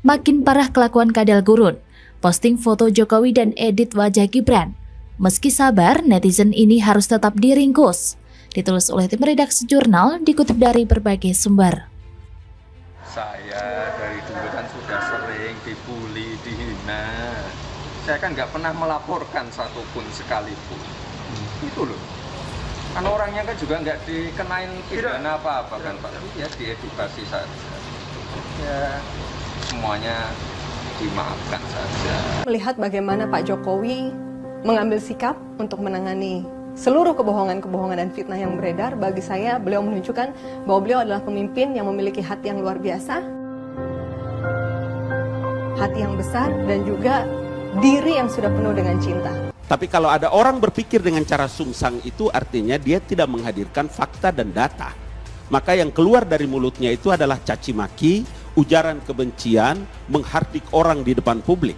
Makin parah kelakuan kadal gurun. Posting foto Jokowi dan edit wajah Gibran. Meski sabar, netizen ini harus tetap diringkus. Ditulis oleh tim redaksi jurnal, dikutip dari berbagai sumber. Saya dari dulu kan sudah sering dibully, dihina. Saya kan nggak pernah melaporkan satupun sekalipun. Itu loh. Kan orangnya kan juga nggak dikenain pidana apa-apa kan Pak. Ya diedukasi saja. Ya semuanya dimaafkan saja. Melihat bagaimana Pak Jokowi mengambil sikap untuk menangani seluruh kebohongan-kebohongan dan fitnah yang beredar, bagi saya beliau menunjukkan bahwa beliau adalah pemimpin yang memiliki hati yang luar biasa, hati yang besar, dan juga diri yang sudah penuh dengan cinta. Tapi kalau ada orang berpikir dengan cara sungsang, itu artinya dia tidak menghadirkan fakta dan data. Maka yang keluar dari mulutnya itu adalah caci maki, ujaran kebencian, menghardik orang di depan publik.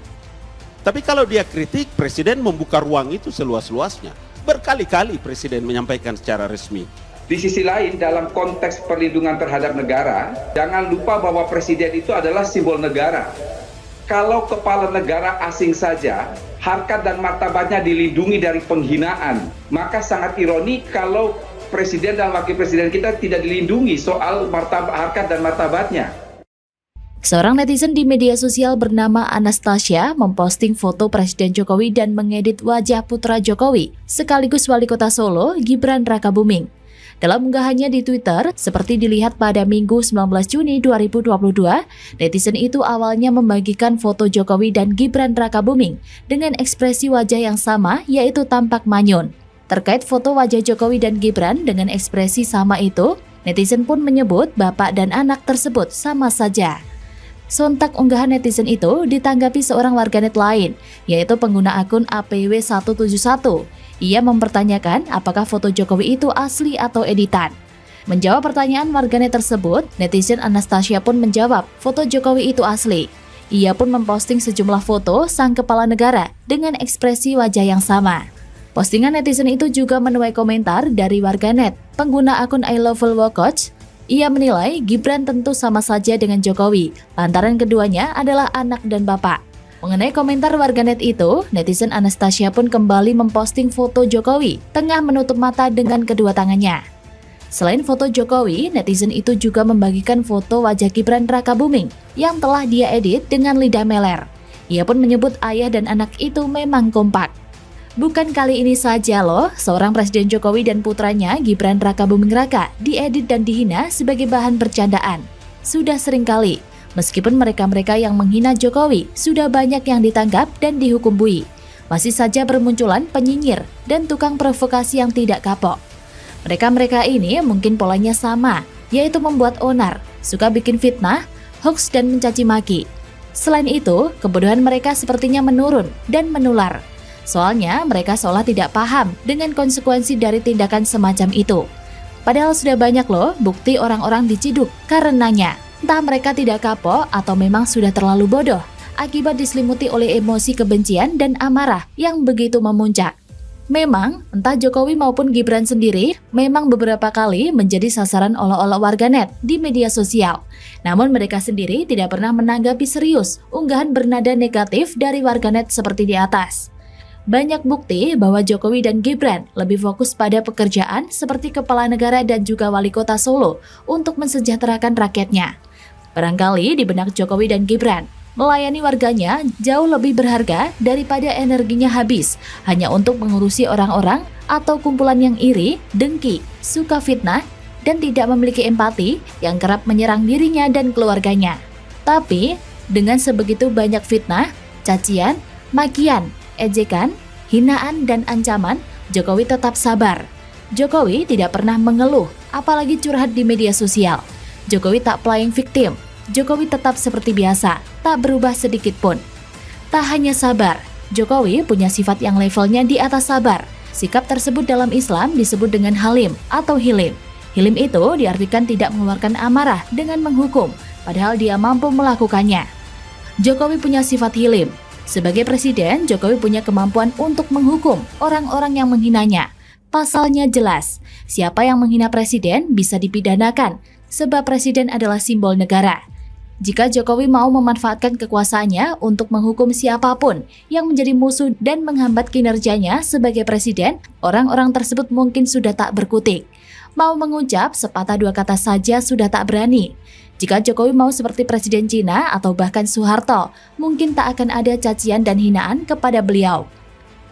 Tapi kalau dia kritik, Presiden membuka ruang itu seluas-luasnya. Berkali-kali Presiden menyampaikan secara resmi. Di sisi lain, dalam konteks perlindungan terhadap negara, jangan lupa bahwa Presiden itu adalah simbol negara. Kalau kepala negara asing saja, harkat dan martabatnya dilindungi dari penghinaan, maka sangat ironi kalau Presiden dan Wakil Presiden kita tidak dilindungi soal harkat dan martabatnya. Seorang netizen di media sosial bernama Anastasia memposting foto Presiden Jokowi dan mengedit wajah putra Jokowi, sekaligus Wali Kota Solo, Gibran Rakabuming. Dalam unggahannya di Twitter, seperti dilihat pada Minggu 19 Juni 2022, netizen itu awalnya membagikan foto Jokowi dan Gibran Rakabuming dengan ekspresi wajah yang sama, yaitu tampak manyun. Terkait foto wajah Jokowi dan Gibran dengan ekspresi sama itu, netizen pun menyebut bapak dan anak tersebut sama saja. Sontak unggahan netizen itu ditanggapi seorang warganet lain, yaitu pengguna akun APW171. Ia mempertanyakan apakah foto Jokowi itu asli atau editan. Menjawab pertanyaan warganet tersebut, netizen Anastasia pun menjawab foto Jokowi itu asli. Ia pun memposting sejumlah foto sang kepala negara dengan ekspresi wajah yang sama. Postingan netizen itu juga menuai komentar dari warganet. Pengguna akun I Love Coach, ia menilai Gibran tentu sama saja dengan Jokowi, lantaran keduanya adalah anak dan bapak. Mengenai komentar warganet itu, netizen Anastasia pun kembali memposting foto Jokowi tengah menutup mata dengan kedua tangannya. Selain foto Jokowi, netizen itu juga membagikan foto wajah Gibran Rakabuming yang telah dia edit dengan lidah meler. Ia pun menyebut ayah dan anak itu memang kompak. Bukan kali ini saja loh, seorang Presiden Jokowi dan putranya Gibran Rakabuming Raka diedit dan dihina sebagai bahan bercandaan. Sudah sering kali, meskipun mereka-mereka yang menghina Jokowi sudah banyak yang ditangkap dan dihukum bui, masih saja bermunculan penyinyir dan tukang provokasi yang tidak kapok. Mereka-mereka ini mungkin polanya sama, yaitu membuat onar, suka bikin fitnah, hoax dan mencaci maki. Selain itu, kebodohan mereka sepertinya menurun dan menular. Soalnya mereka seolah tidak paham dengan konsekuensi dari tindakan semacam itu. Padahal sudah banyak loh bukti orang-orang diciduk karenanya. Entah mereka tidak kapok atau memang sudah terlalu bodoh akibat diselimuti oleh emosi kebencian dan amarah yang begitu memuncak. Memang, entah Jokowi maupun Gibran sendiri memang beberapa kali menjadi sasaran olok-olok warganet di media sosial. Namun mereka sendiri tidak pernah menanggapi serius unggahan bernada negatif dari warganet seperti di atas. Banyak bukti bahwa Jokowi dan Gibran lebih fokus pada pekerjaan seperti kepala negara dan juga wali kota Solo untuk mensejahterakan rakyatnya. Barangkali di benak Jokowi dan Gibran, melayani warganya jauh lebih berharga daripada energinya habis hanya untuk mengurusi orang-orang atau kumpulan yang iri, dengki, suka fitnah, dan tidak memiliki empati yang kerap menyerang dirinya dan keluarganya. Tapi, dengan sebegitu banyak fitnah, cacian, makian, ejekan, hinaan, dan ancaman, Jokowi tetap sabar. Jokowi tidak pernah mengeluh, apalagi curhat di media sosial. Jokowi tak playing victim. Jokowi tetap seperti biasa, tak berubah sedikit pun. Tak hanya sabar, Jokowi punya sifat yang levelnya di atas sabar. Sikap tersebut dalam Islam disebut dengan halim atau hilim. Hilim itu diartikan tidak mengeluarkan amarah dengan menghukum, padahal dia mampu melakukannya. Jokowi punya sifat hilim. Sebagai presiden, Jokowi punya kemampuan untuk menghukum orang-orang yang menghinanya. Pasalnya jelas, siapa yang menghina presiden bisa dipidanakan, sebab presiden adalah simbol negara. Jika Jokowi mau memanfaatkan kekuasaannya untuk menghukum siapapun yang menjadi musuh dan menghambat kinerjanya sebagai presiden, orang-orang tersebut mungkin sudah tak berkutik. Mau mengucap sepatah dua kata saja sudah tak berani. Jika Jokowi mau seperti Presiden Cina atau bahkan Soeharto, mungkin tak akan ada cacian dan hinaan kepada beliau.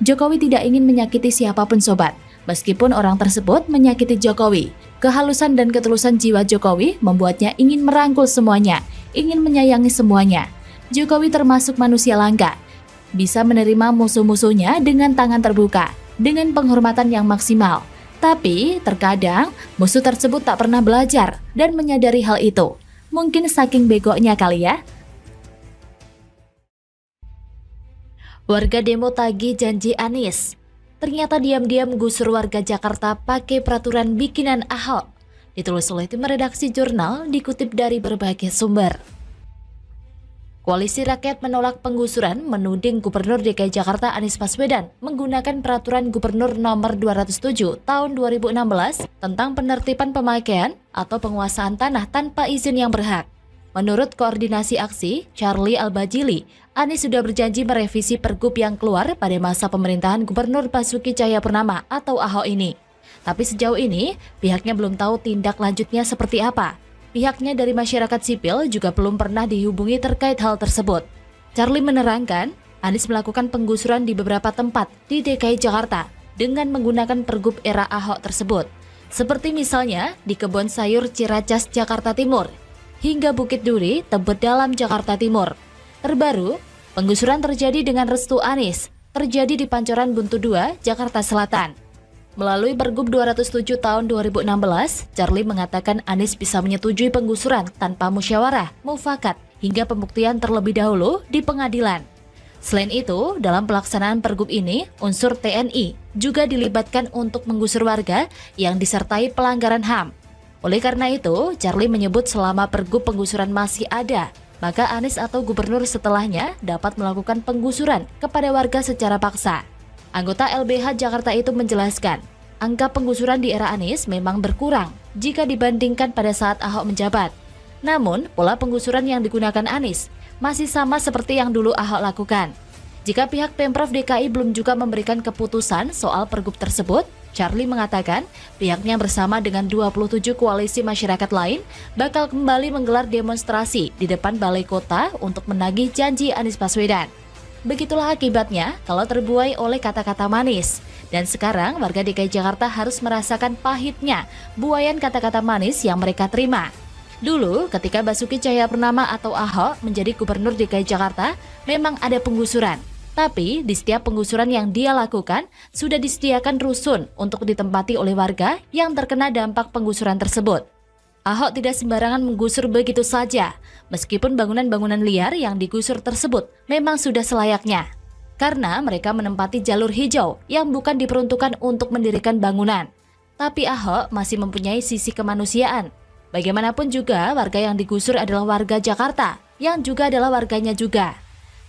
Jokowi tidak ingin menyakiti siapapun sobat, meskipun orang tersebut menyakiti Jokowi. Kehalusan dan ketulusan jiwa Jokowi membuatnya ingin merangkul semuanya, ingin menyayangi semuanya. Jokowi termasuk manusia langka, bisa menerima musuh-musuhnya dengan tangan terbuka, dengan penghormatan yang maksimal. Tapi terkadang musuh tersebut tak pernah belajar dan menyadari hal itu. Mungkin saking begonya kali ya. Warga demo tagih janji Anies. Ternyata diam-diam gusur warga Jakarta pakai peraturan bikinan Ahok. Ditulis oleh tim redaksi jurnal dikutip dari berbagai sumber. Koalisi Rakyat Menolak Penggusuran menuding Gubernur DKI Jakarta Anies Baswedan menggunakan Peraturan Gubernur Nomor 207 Tahun 2016 tentang penertiban pemakaian atau penguasaan tanah tanpa izin yang berhak. Menurut Koordinasi Aksi, Charlie Albajili, Anies sudah berjanji merevisi Pergub yang keluar pada masa pemerintahan Gubernur Basuki Cahayapurnama atau Ahok ini. Tapi sejauh ini, pihaknya belum tahu tindak lanjutnya seperti apa. Pihaknya dari masyarakat sipil juga belum pernah dihubungi terkait hal tersebut. Charlie menerangkan, Anies melakukan penggusuran di beberapa tempat di DKI Jakarta dengan menggunakan Pergub era Ahok tersebut. Seperti misalnya di Kebon Sayur Ciracas, Jakarta Timur, hingga Bukit Duri, Tebet Dalam, Jakarta Timur. Terbaru, penggusuran terjadi dengan restu Anies, terjadi di Pancoran Buntu 2, Jakarta Selatan. Melalui Pergub 207 tahun 2016, Charlie mengatakan Anies bisa menyetujui penggusuran tanpa musyawarah, mufakat, hingga pembuktian terlebih dahulu di pengadilan. Selain itu, dalam pelaksanaan Pergub ini, unsur TNI juga dilibatkan untuk menggusur warga yang disertai pelanggaran HAM. Oleh karena itu, Charlie menyebut selama Pergub penggusuran masih ada, maka Anies atau gubernur setelahnya dapat melakukan penggusuran kepada warga secara paksa. Anggota LBH Jakarta itu menjelaskan, angka penggusuran di era Anies memang berkurang jika dibandingkan pada saat Ahok menjabat. Namun, pola penggusuran yang digunakan Anies masih sama seperti yang dulu Ahok lakukan. Jika pihak Pemprov DKI belum juga memberikan keputusan soal Pergub tersebut, Charlie mengatakan pihaknya bersama dengan 27 koalisi masyarakat lain bakal kembali menggelar demonstrasi di depan Balai Kota untuk menagih janji Anies Baswedan. Begitulah akibatnya kalau terbuai oleh kata-kata manis. Dan sekarang warga DKI Jakarta harus merasakan pahitnya buayan kata-kata manis yang mereka terima. Dulu ketika Basuki Cahayapurnama atau Ahok menjadi gubernur DKI Jakarta, memang ada penggusuran. Tapi di setiap penggusuran yang dia lakukan, sudah disediakan rusun untuk ditempati oleh warga yang terkena dampak penggusuran tersebut. Ahok tidak sembarangan menggusur begitu saja, meskipun bangunan-bangunan liar yang digusur tersebut memang sudah selayaknya. Karena mereka menempati jalur hijau yang bukan diperuntukkan untuk mendirikan bangunan. Tapi Ahok masih mempunyai sisi kemanusiaan. Bagaimanapun juga warga yang digusur adalah warga Jakarta, yang juga adalah warganya juga.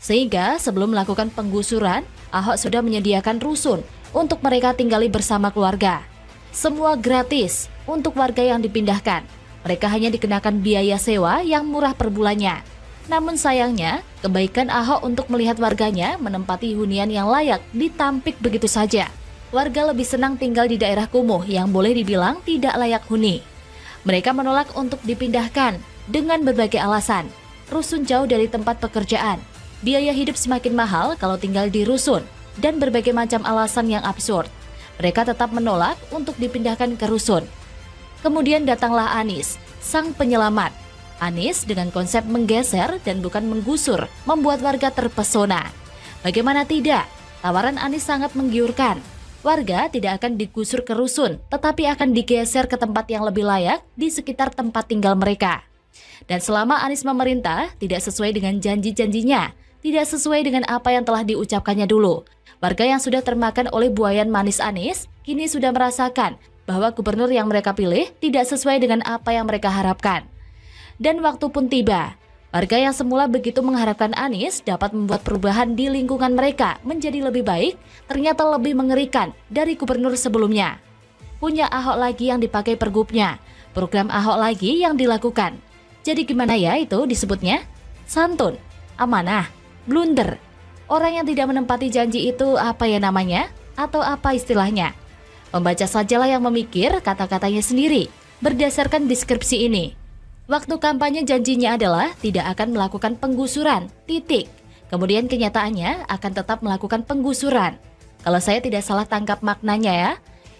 Sehingga sebelum melakukan penggusuran, Ahok sudah menyediakan rusun untuk mereka tinggali bersama keluarga. Semua gratis untuk warga yang dipindahkan. Mereka hanya dikenakan biaya sewa yang murah per bulannya. Namun sayangnya, kebaikan Ahok untuk melihat warganya menempati hunian yang layak ditampik begitu saja. Warga lebih senang tinggal di daerah kumuh yang boleh dibilang tidak layak huni. Mereka menolak untuk dipindahkan dengan berbagai alasan. Rusun jauh dari tempat pekerjaan, biaya hidup semakin mahal kalau tinggal di rusun, dan berbagai macam alasan yang absurd. Mereka tetap menolak untuk dipindahkan ke rusun. Kemudian datanglah Anies, sang penyelamat. Anies dengan konsep menggeser dan bukan menggusur, membuat warga terpesona. Bagaimana tidak, tawaran Anies sangat menggiurkan. Warga tidak akan digusur ke rusun, tetapi akan digeser ke tempat yang lebih layak di sekitar tempat tinggal mereka. Dan selama Anies memerintah, tidak sesuai dengan janji-janjinya, tidak sesuai dengan apa yang telah diucapkannya dulu. Warga yang sudah termakan oleh buayan manis Anies, kini sudah merasakan bahwa gubernur yang mereka pilih tidak sesuai dengan apa yang mereka harapkan. Dan waktu pun tiba, warga yang semula begitu mengharapkan Anies dapat membuat perubahan di lingkungan mereka menjadi lebih baik, ternyata lebih mengerikan dari gubernur sebelumnya. Punya Ahok lagi yang dipakai pergubnya, program Ahok lagi yang dilakukan. Jadi gimana ya itu disebutnya? Santun, amanah, blunder. Orang yang tidak menempati janji itu apa ya namanya? Atau apa istilahnya? Membaca sajalah yang memikir kata-katanya sendiri berdasarkan deskripsi ini. Waktu kampanye janjinya adalah tidak akan melakukan penggusuran, titik. Kemudian kenyataannya akan tetap melakukan penggusuran. Kalau saya tidak salah tangkap maknanya ya,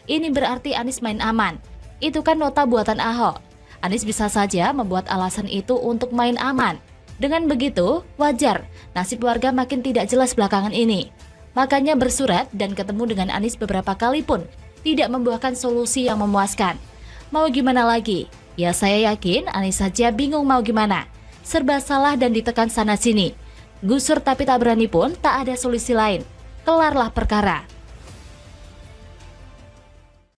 ini berarti Anies main aman. Itu kan nota buatan Ahok. Anies bisa saja membuat alasan itu untuk main aman. Dengan begitu, wajar nasib warga makin tidak jelas belakangan ini. Makanya bersurat dan ketemu dengan Anies beberapa kali pun tidak membuahkan solusi yang memuaskan. Mau gimana lagi? Ya saya yakin Anies saja bingung mau gimana. Serba salah dan ditekan sana-sini. Gusur tapi tak berani pun tak ada solusi lain. Kelarlah perkara.